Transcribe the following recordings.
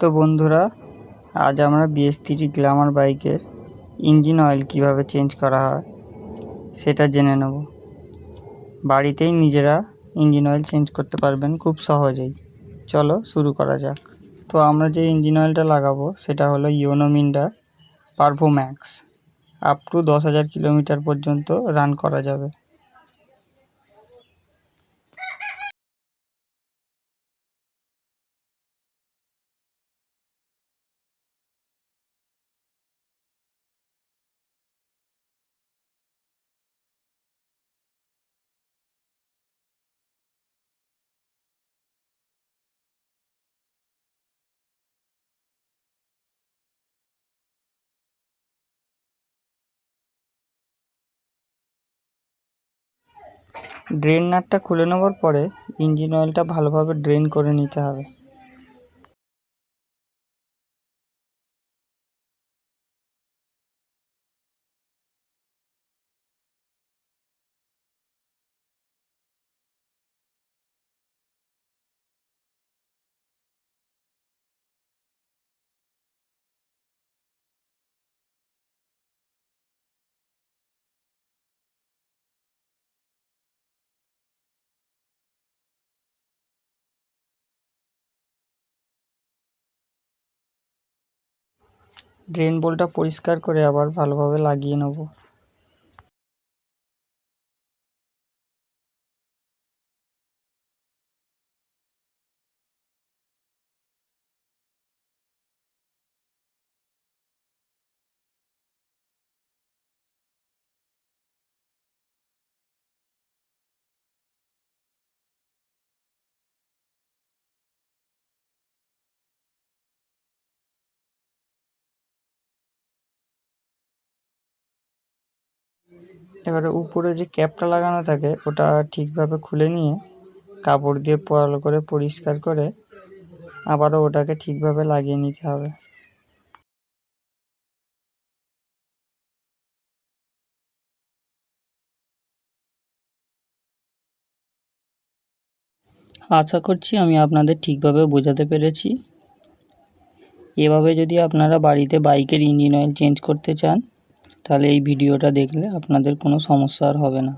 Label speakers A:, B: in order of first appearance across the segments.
A: তো বন্ধুরা, আজ আমরা BS3 গ্ল্যামার বাইকের ইঞ্জিন অয়েল কিভাবে চেঞ্জ করা হয় সেটা জেনে নেব। বাড়িতেই নিজেরা ইঞ্জিন অয়েল চেঞ্জ করতে পারবেন খুব সহজেই। চলো শুরু করা যাক। তো আমরা যে ইঞ্জিন অয়েলটা লাগাবো সেটা হলো YONO Minda parvo max. Up to 10,000 kilometre পর্যন্ত রান করা যাবে। ড্রেন নাটটা খুলে নেওয়ার পরে ইঞ্জিন অয়েলটা ভালোভাবে ড্রেন করে নিতে হবে। ড্রেন বোলটা পরিষ্কার করে আবার ভালোভাবে লাগিয়ে নেব। এবারে উপরে যে ক্যাপটা লাগানো থাকে ওটা ঠিকভাবে খুলে নিয়ে কাপড় দিয়ে ভালো করে পরিষ্কার করে আবারও ওটাকে ঠিকভাবে লাগিয়ে নিতে হবে। আশা করছি আমি আপনাদের ঠিকভাবে বোঝাতে পেরেছি। এভাবে যদি আপনারা বাড়িতে বাইকের ইঞ্জিন অয়েল চেঞ্জ করতে চান তাহলে এই ভিডিওটা দেখলে আপনাদের কোনো সমস্যা আর হবে না।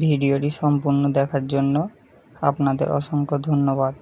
A: ভিডিওটি সম্পূর্ণ দেখার জন্য আপনাদের অসংখ্য ধন্যবাদ।